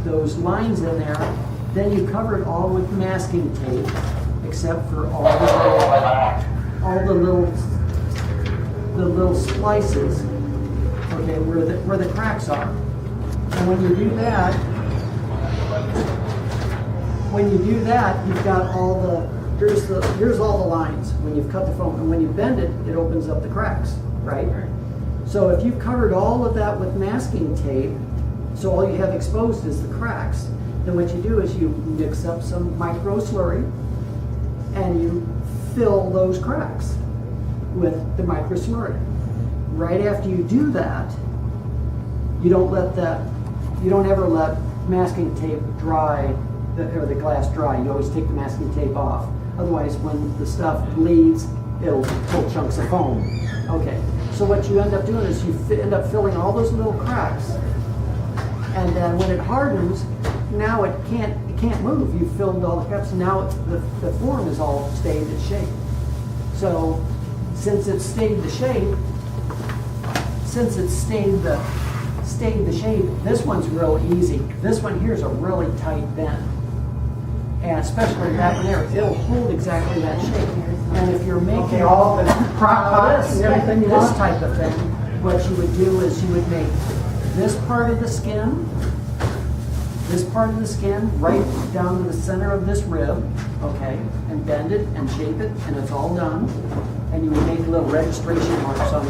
those lines in there. Then you cover it all with masking tape, except for all the little splices, okay, where the cracks are. And when you do that, you've got all here's all the lines when you've cut the foam, and when you bend it, it opens up the cracks, right? So if you've covered all of that with masking tape, so all you have exposed is the cracks, then what you do is you mix up some micro slurry and you fill those cracks with the micro slurry. Right after you do that, you don't ever let masking tape dry, or the glass dry. You always take the masking tape off. Otherwise, when the stuff bleeds, it'll pull chunks of foam. Okay, so what you end up doing is you end up filling all those little cracks, and then when it hardens, now it can't move. You've filled all the cracks, and now the form is all stayed its shape. So since it stayed the shape, this one's real easy. This one here is a really tight bend. And especially that one there, it'll hold exactly that shape. And if you're making all the crock pots and everything you this want? type of thing, what you would do is you would make this part of the skin right down to the center of this rib, okay, and bend it and shape it, and it's all done. And you would make little registration marks on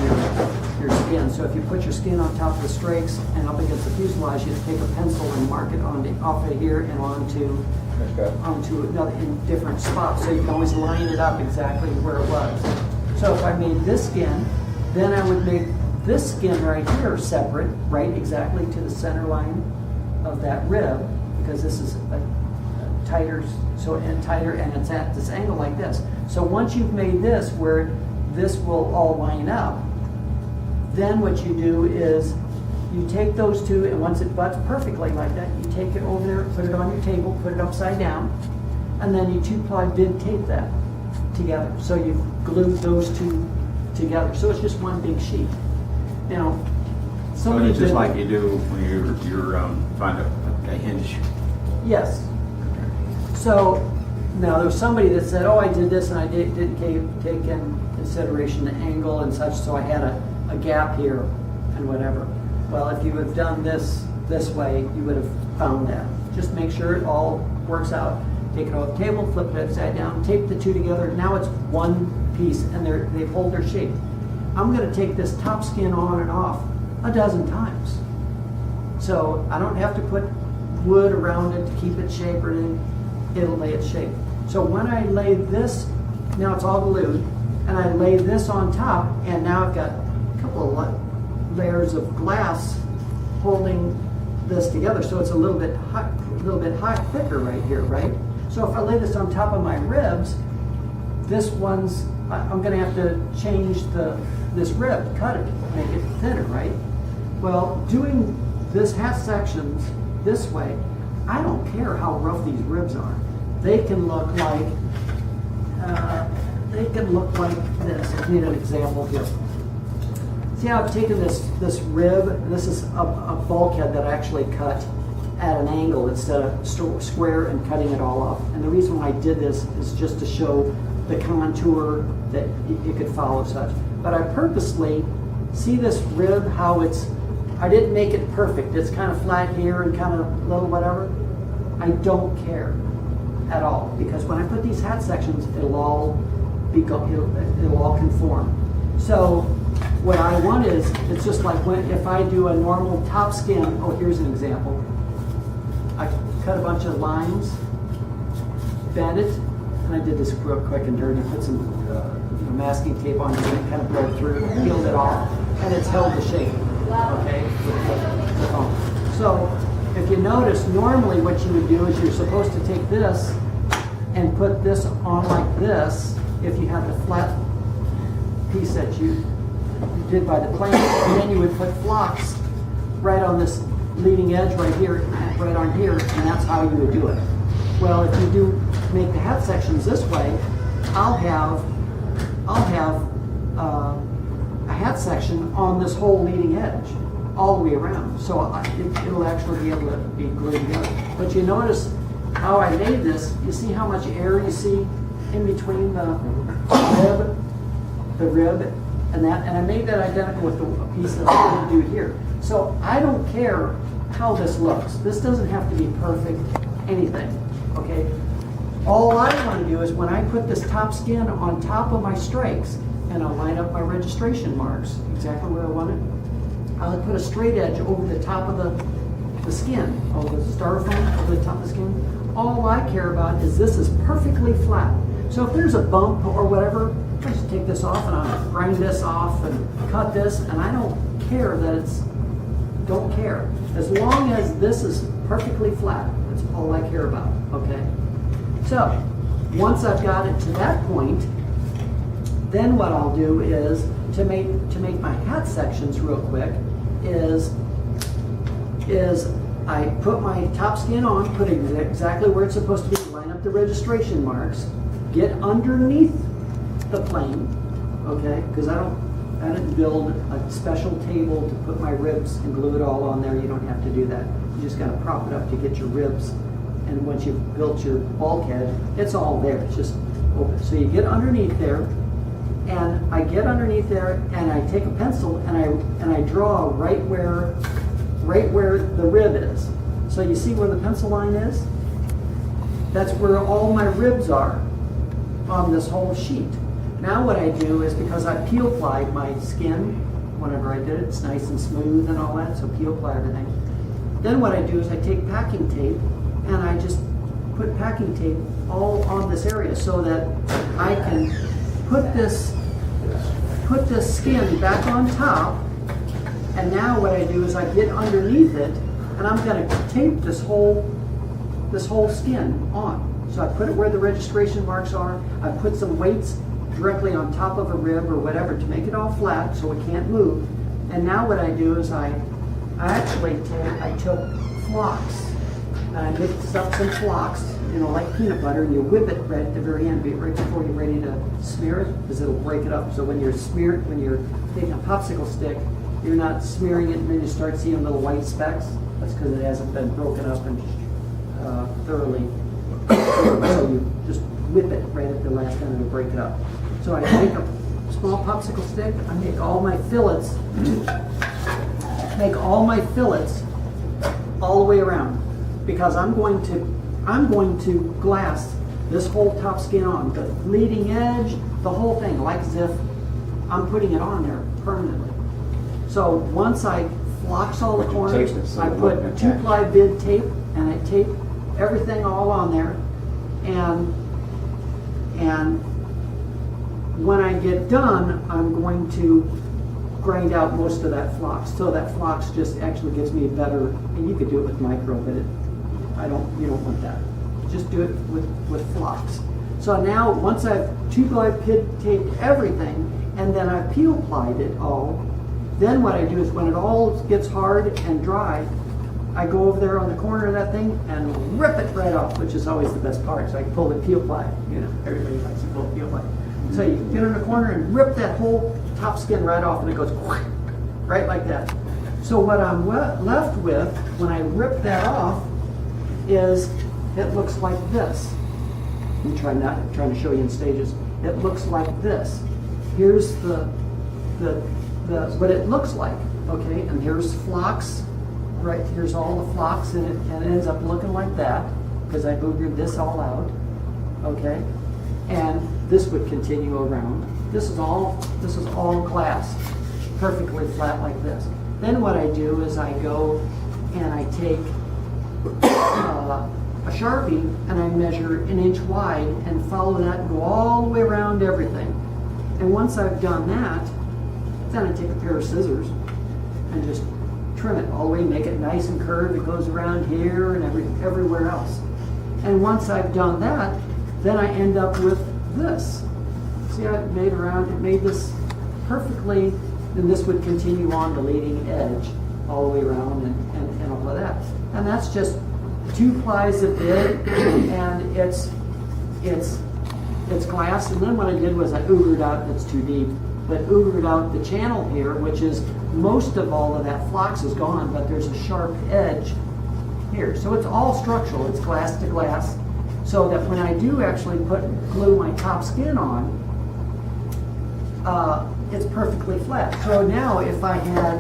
your skin. So if you put your skin on top of the strakes and up against the fuselage, you take a pencil and mark it off of here and onto another in different spots. So you can always line it up exactly where it was. So if I made this skin, then I would make this skin right here separate, right exactly to the center line of that rib, because this is a tighter, and it's at this angle like this. So once you've made this where this will all line up, then what you do is you take those two, and once it butts perfectly like that, you take it over there, put it on your table, put it upside down, and then you 2-ply bid tape that together. So you've glued those two together. So it's just one big sheet. Now, So it's just like you do when you're trying to a hinge. Yes. So now there was somebody that said, "Oh, I did this and I didn't take in consideration the angle and such, so I had a gap here and whatever." Well, if you would have done this way, you would have found that. Just make sure it all works out. Take it off the table, flip it upside down, tape the two together. Now it's one piece, and they hold their shape. I'm going to take this top skin on and off a dozen times, so I don't have to put wood around it to keep it shaped or anything. It'll lay its shape. So when I lay this, now it's all glued, and I lay this on top, and now I've got a couple of layers of glass holding this together, so it's a little bit thicker right here, right? So if I lay this on top of my ribs, I'm going to have to change this rib, cut it, make it thinner, right? Well, doing this half sections this way, I don't care how rough these ribs are. They can look like this. I need an example here. See how I've taken this rib, and this is a bulkhead that I actually cut at an angle instead of square and cutting it all off. And the reason why I did this is just to show the contour that you could follow such. But I purposely, see this rib, how I didn't make it perfect. It's kind of flat here and kind of little whatever. I don't care at all, because when I put these hat sections, it'll all conform. So what I want is, it's just like if I do a normal top skin, oh, here's an example. I cut a bunch of lines, bend it, and I did this real quick and dirty, put some masking tape on it, and it kind of bled through, peeled it off, and it's held the shape, okay? So if you notice, normally what you would do is you're supposed to take this and put this on like this, if you have the flat piece that you did by the plane, and then you would put flocks right on this leading edge right here, right on here, and that's how you would do it. Well, if you do make the hat sections this way, I'll have a hat section on this whole leading edge all the way around. So it'll actually be able to be glued together. But you notice how I made this, you see how much air you see in between the rib and that, and I made that identical with the piece that I'm going to do here. So I don't care how this looks. This doesn't have to be perfect, anything, okay? All I want to do is when I put this top skin on top of my strikes, and I'll line up my registration marks exactly where I want it, I'll put a straight edge over the top of the skin, over the styrofoam, over the top of the skin. All I care about is this is perfectly flat. So if there's a bump or whatever, I just take this off and I'll grind this off and cut this, and I don't care that it's, don't care. As long as this is perfectly flat, that's all I care about, okay? So, once I've got it to that point, then what I'll do is, to make my hat sections real quick, is I put my top skin on, put it exactly where it's supposed to be, line up the registration marks, get underneath the plane, okay? Because I didn't build a special table to put my ribs and glue it all on there. You don't have to do that. You just gotta prop it up to get your ribs. And once you've built your bulkhead, it's all there. It's just open. So you get underneath there, and I get underneath there, and I take a pencil and I draw right where the rib is. So you see where the pencil line is? That's where all my ribs are on this whole sheet. Now what I do is, because I peel plied my skin whenever I did it, it's nice and smooth and all that, so peel ply everything. Then what I do is I take packing tape and I just put packing tape all on this area so that I can put this skin back on top. And now what I do is I get underneath it, and I'm going to tape this whole skin on. So I put it where the registration marks are. I put some weights directly on top of a rib or whatever to make it all flat so it can't move. And now what I do is I took phlox, and I mixed up some phlox, like peanut butter, and you whip it right at the very end, right before you're ready to smear it, because it'll break it up. So when you're taking a popsicle stick, you're not smearing it and then you start seeing little white specks. That's because it hasn't been broken up and thoroughly. So you just whip it right at the last end and break it up. So I take a small popsicle stick, I make all my fillets all the way around, because I'm going to glass this whole top skin on, the leading edge, the whole thing, like as if I'm putting it on there permanently. So once I phlox all the corners, I put 2-ply bid tape, and I tape everything all on there, and when I get done, I'm going to grind out most of that phlox. So that phlox just actually gives me a better, and you could do it with micro, but you don't want that. Just do it with phlox. So now, once I've 2-ply bid taped everything, and then I've peel plied it all, then what I do is when it all gets hard and dry, I go over there on the corner of that thing and rip it right off, which is always the best part. So I can pull the peel ply. Everybody likes to pull the peel ply. So you get in the corner and rip that whole top skin right off, and it goes right like that. So what I'm left with when I rip that off is it looks like this. I'm trying to show you in stages. It looks like this. Here's what it looks like, okay? And here's phlox, right? Here's all the phlox in it, and it ends up looking like that because I boogered this all out, okay? And this would continue around. This is all glass, perfectly flat like this. Then what I do is I go and I take a Sharpie and I measure 1 inch wide and follow that and go all the way around everything. And once I've done that, then I take a pair of scissors and just trim it all the way, make it nice and curved. It goes around here and everywhere else. And once I've done that, then I end up with this. See how it made this perfectly, and this would continue on the leading edge all the way around and all of that. And that's just 2 plies of bid, and it's glass. And then what I did was I oogered out, it's too deep, but oogered out the channel here, which is most of all of that flux is gone, but there's a sharp edge here. So it's all structural, it's glass to glass, so that when I do actually glue my top skin on, it's perfectly flat. So now if I had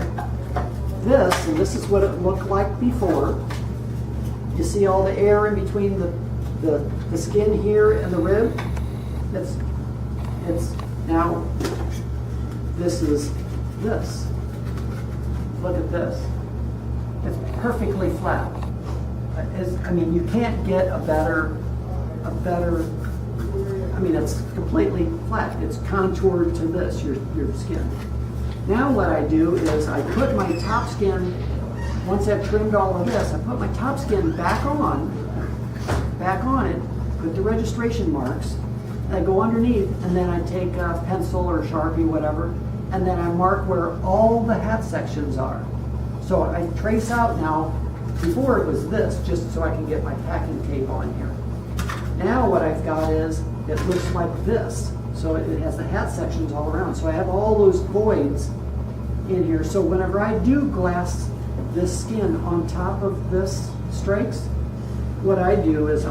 this, and this is what it looked like before, you see all the air in between the skin here and the rib? It's now, this is this. Look at this. It's perfectly flat. I mean, you can't get a better, I mean, it's completely flat. It's contoured to this, your skin. Now what I do is I put my top skin, once I've trimmed all of this, I put my top skin back on it, put the registration marks, and I go underneath, and then I take a pencil or Sharpie, whatever, and then I mark where all the hat sections are. So I trace out now, before it was this, just so I can get my packing tape on here. Now what I've got is, it looks like this. So it has the hat sections all around. So I have all those voids in here. So whenever I do glass this skin on top of this strakes, what I do is you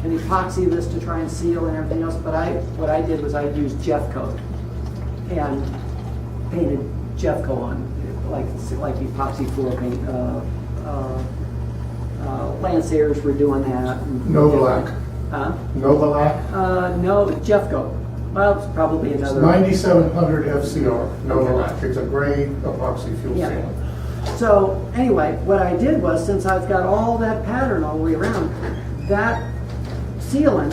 can epoxy this to try and seal and everything else, but what I did was I used Jeffcoat and painted Jeffcoat on, like epoxy floor paint. Lancers were doing that. Novalac. Huh? Novalac. No, Jeffcoat. Well, it's probably It's another. 9700 FCR. Novalac. It's a gray epoxy fuel Yeah. sealant. So anyway, what I did was, since I've got all that pattern all the way around, that sealant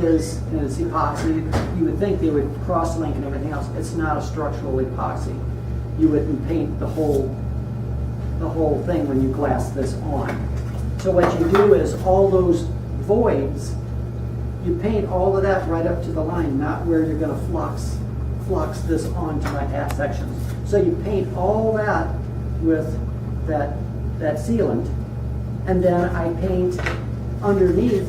is epoxy. You would think they would cross-link and everything else. It's not a structural epoxy. You wouldn't paint the whole thing when you glass this on. So what you do is all those voids, you paint all of that right up to the line, not where you're going to flux this onto my hat sections. So you paint all that with that sealant, and then I paint underneath.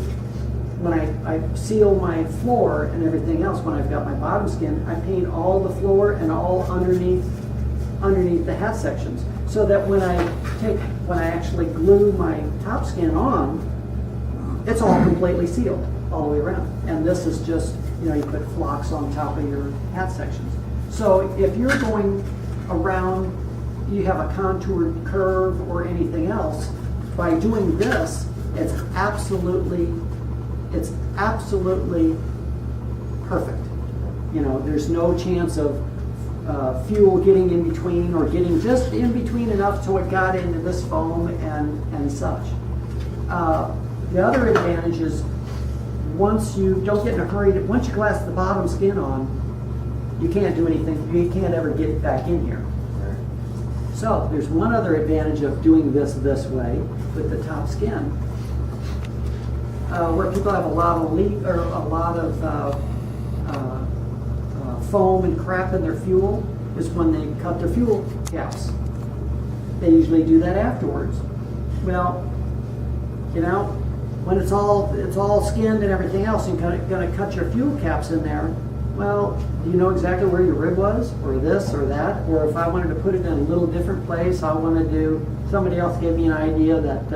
When I seal my floor and everything else, when I've got my bottom skin, I paint all the floor and all underneath the hat sections, so that when I actually glue my top skin on, it's all completely sealed all the way around. And this is just, you put flocks on top of your hat sections. So if you're going around, you have a contoured curve or anything else, by doing this, it's absolutely perfect. There's no chance of fuel getting in between, or getting just in between enough so it got into this foam and such. The other advantage is, once you don't get in a hurry, once you glass the bottom skin on, you can't do anything, you can't ever get it back in here. So there's one other advantage of doing this way with the top skin, where people have a lot of foam and crap in their fuel, is when they cut their fuel caps. They usually do that afterwards. Well, when it's all skinned and everything else, and you're going to cut your fuel caps in there, well, do you know exactly where your rib was, or this or that? Or if I wanted to put it in a little different place, somebody else gave me an idea that,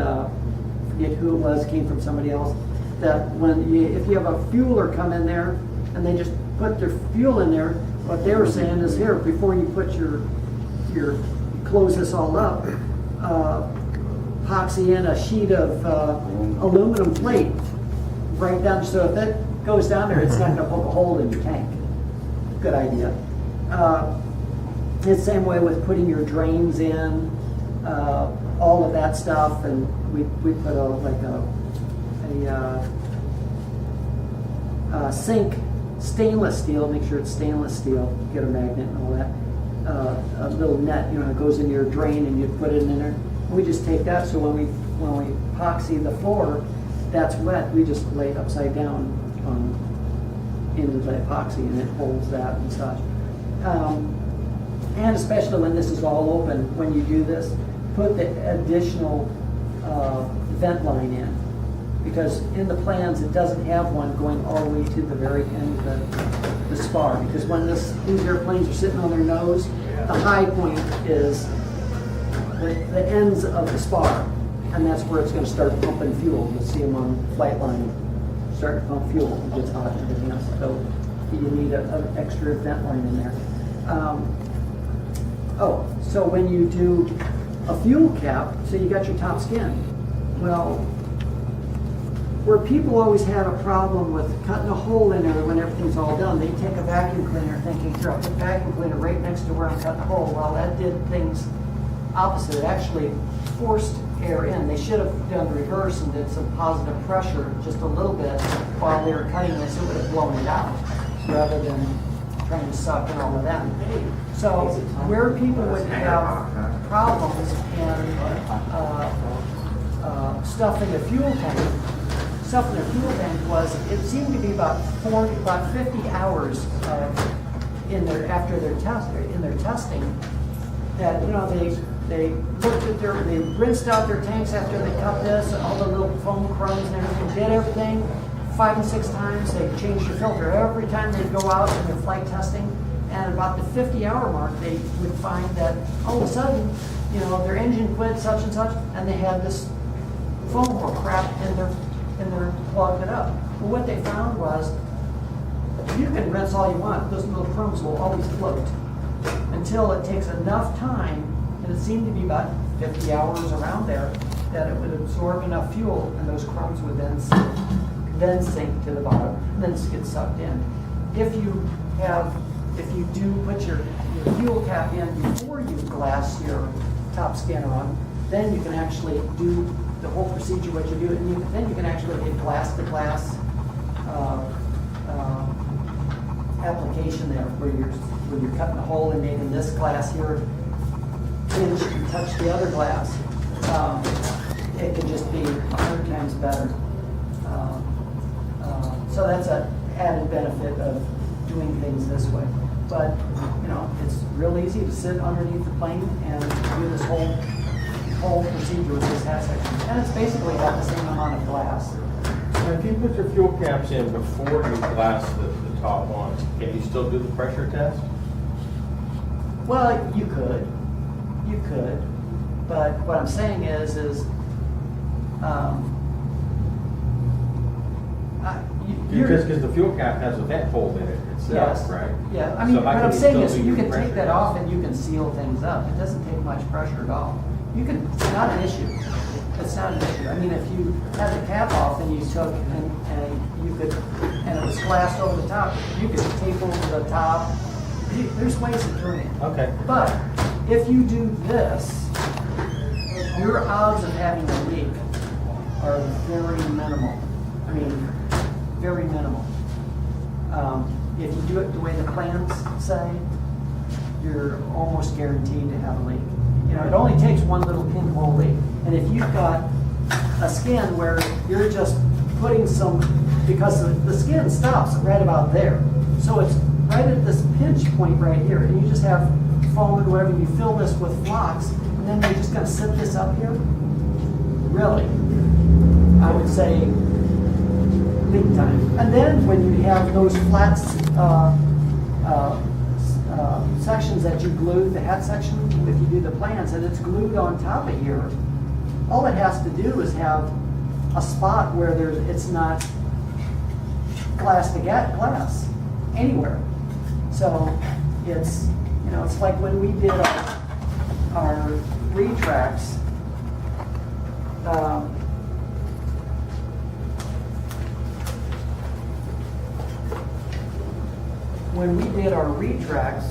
forget who it was, came from somebody else, that if you have a fueler come in there and they just put their fuel in there, what they were saying is, here, before you put close this all up, epoxy in a sheet of aluminum plate right down, so if it goes down there, it's not going to poke a hole in your tank. Good idea. It's the same way with putting your drains in, all of that stuff, and we put a sink, stainless steel, make sure it's stainless steel, get a magnet and all that, a little net, it goes in your drain, and you put it in there. We just take that, so when we epoxy the floor, that's wet, we just lay it upside down into the epoxy, and it holds that and such. And especially when this is all open, when you do this, put the additional vent line in, because in the plans it doesn't have one going all the way to the very end of the spar, because when these airplanes are sitting on their nose, the high point is the ends of the spar, and that's where it's going to start pumping fuel. You'll see them on flight line start to pump fuel. It gets hot and everything else. So you need an extra vent line in there. So when you do a fuel cap, so you got your top skin. Well, where people always have a problem with cutting a hole in there when everything's all done, they take a vacuum cleaner thinking, here, I'll put a vacuum cleaner right next to where I'm cutting the hole. Well, that did things opposite. It actually forced air in. They should have done the reverse and did some positive pressure just a little bit while they were cutting this. It would have blown it out rather than trying to suck in all of them. So where people would have problems in stuffing a fuel tank, was it seemed to be about 50 hours after their testing that they looked at they rinsed out their tanks after they cut this, all the little foam crumbs and everything, did everything 5 and 6 times. They changed the filter every time they'd go out in their flight testing, and about the 50-hour mark, they would find that all of a sudden, their engine quit such and such, and they had this foam hole crap in their plugged it up. Well, what they found was you can rinse all you want, those little crumbs will always float until it takes enough time, and it seemed to be about 50 hours around there, that it would absorb enough fuel, and those crumbs would then sink to the bottom, and then get sucked in. If you do put your fuel cap in before you glass your top skin on, then you can actually do the whole procedure what you do, and then you can actually get glass-to-glass application there, where you're cutting a hole and making this glass here pinch and touch the other glass. It can just be 100 times better. So that's an added benefit of doing things this way. But it's real easy to sit underneath the plane and do this whole procedure with this hat section, and it's basically got the same amount of glass. Now, if you put your fuel caps in before you glass the top one, can you still do the pressure test? Well, you could, but what I'm saying is Because the fuel cap has a vent hole in it itself, yes, right? Yeah, I mean, So how what can I'm you saying still is do you your can pressure take that test? off and you can seal things up. It doesn't take much pressure at all. It's not an issue. It's not an issue. I mean, if you had the cap off and you took and it was glassed over the top, you could tape over the top. There's ways of doing it. Okay. But if you do this, your odds of having a leak are very minimal. I mean, very minimal. If you do it the way the plans say, you're almost guaranteed to have a leak. It only takes one little pinhole leak. And if you've got a skin where you're just putting because the skin stops right about there. So it's right at this pinch point right here, and you just have foam and whatever, you fill this with flocks, and then you're just gonna sit this up here? Really? I would say big time. And then when you have those flat sections that you glue, the hat section, if you do the plans, and it's glued on top of here, all it has to do is have a spot where it's not glass to glass anywhere. So it's like when we did our retracts. When we did our retracts,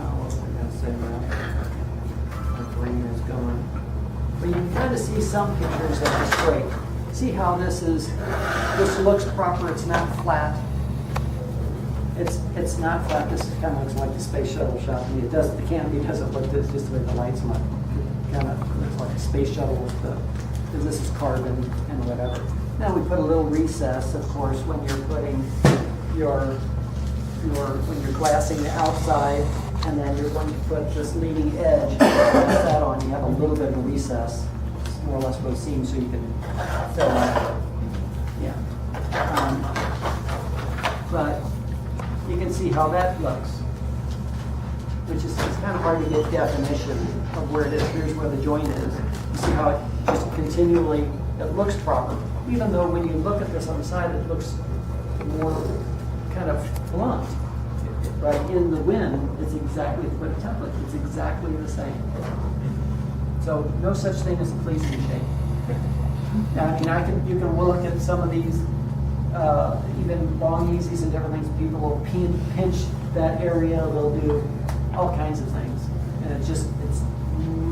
what was I gonna say now? My brain is going. But you can kind of see some pictures that are straight. See how this looks proper, it's not flat. It's not flat. This kind of looks like the space shuttle shot. I mean, the canopy doesn't look this just the way the lights look. It kind of looks like a space shuttle with because this is carbon and whatever. Now we put a little recess, of course, when you're putting when you're glassing the outside, and then you're going to put this leading edge, glass that on. You have a little bit of a recess, more or less those seams so you can fill that. Yeah. But you can see how that looks, which is, it's kind of hard to get definition of where it is. Here's where the joint is. You see how it just continually, it looks proper. Even though when you look at this on the side, it looks more kind of blunt. Right, in the wind, it's exactly the template. It's exactly the same. So no such thing as a pleasing shape. Now, I mean, you can look at some of these, even long easies and different things. People will pinch that area. They'll do all kinds of things, and it's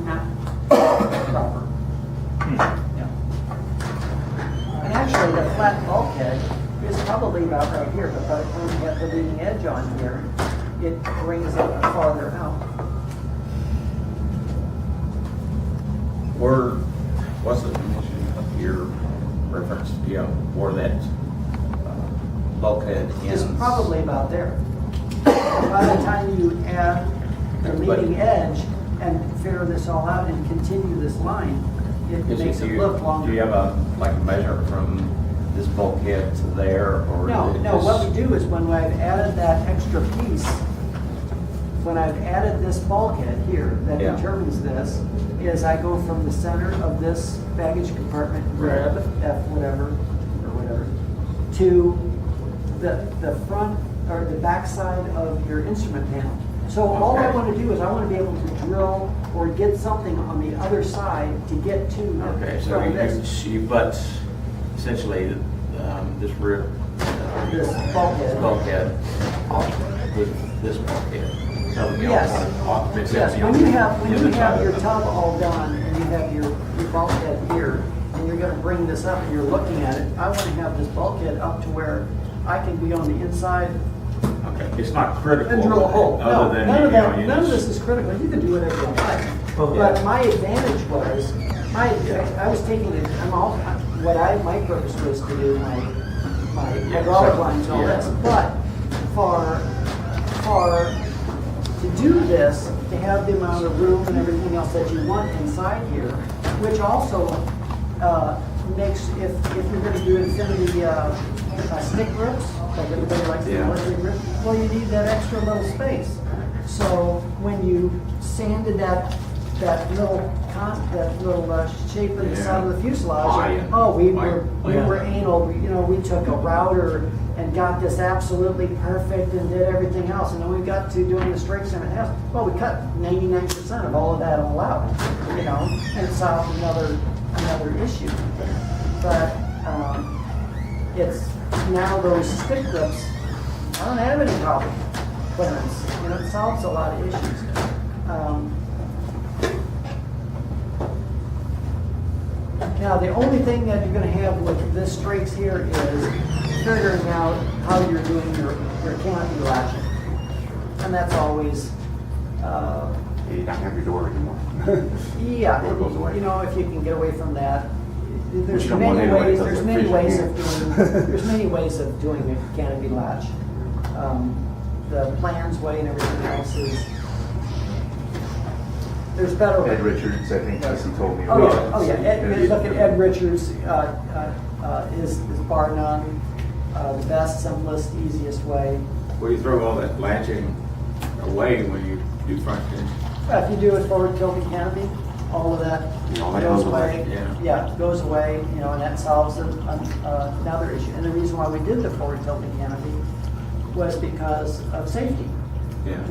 not proper. Yeah. And actually, the flat bulkhead is probably about right here, but by the time you have the leading edge on here, it brings it farther out. What's the dimension of your reference, where that bulkhead It's ends? probably about there. By the time you add the leading edge and figure this all out and continue this line, it makes it look longer. Do you have a measure from this bulkhead to there, or? No, is it no, just- what we do is when I've added that extra piece, when I've added this bulkhead here that Yeah. determines this, is I go from the center of this baggage compartment, rib, F whatever, or whatever, to the front or the back side of your instrument panel. So all I Okay. want to do is I want to be able to drill or get something on the other side to get to Okay, so from this. you butt essentially this rib, This bulkhead. bulkhead with this bulkhead. So you Yes. it's Yes, empty when on you the have other your side. tub all done and you have your bulkhead here and you're gonna bring this up and you're looking at it, I wanna have this bulkhead up to where I can be on the inside Okay, it's not critical. and drill a hole. No, Other than, none of you know, that, you none of just- this is critical. You can do whatever you like. Well, But yeah. my advantage was, I was taking it, my purpose was to do my hydraulic lines and all Yeah. this. But to do this, to have the amount of room and everything else that you want inside here, which also makes, if you're going to do infinity stick grips, like everybody likes the Yeah. military grip, well, you need that extra little space. So when you sanded that little shape in the Yeah. side of the fuselage, Lion. we Lion. were anal. We took a router and got this absolutely perfect and did everything else. And then we got to doing the straight center house. Well, we cut 99% of all of that all out, and it solved another issue. But it's now those stick grips, I don't have any problem clearance. It solves a lot of issues. Now, the only thing that you're going to have with this strakes here is figuring out how you're doing your canopy latching. And that's always, You don't have your door anymore. yeah, Door goes away. if you can get away from that. Which There's you don't want many anyway, ways, because there's they're many ways fishing of here. doing, there's many ways of doing a canopy latch. The plans way and everything else is, there's better ways. Ed Richards, I think, he told me. Oh, about yeah, it. oh, yeah. So, Look at Ed Richards, is bar none, the best, simplest, easiest way. Well, you throw all that latching away when you do front end. If you do a forward tilting canopy, all of that All that goes goes away, away. yeah. It goes away, and that solves another issue. And the reason why we did the forward tilting canopy was because of safety. Yeah.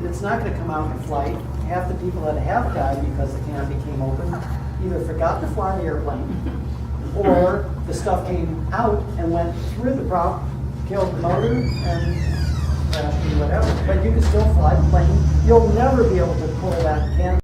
It's not going to come out in flight. Half the people that have died because the canopy came open either forgot to fly the airplane or the stuff came out and went through the prop, killed the motor, and crashed or whatever. But you can still fly the plane. You'll never be able to pull that canopy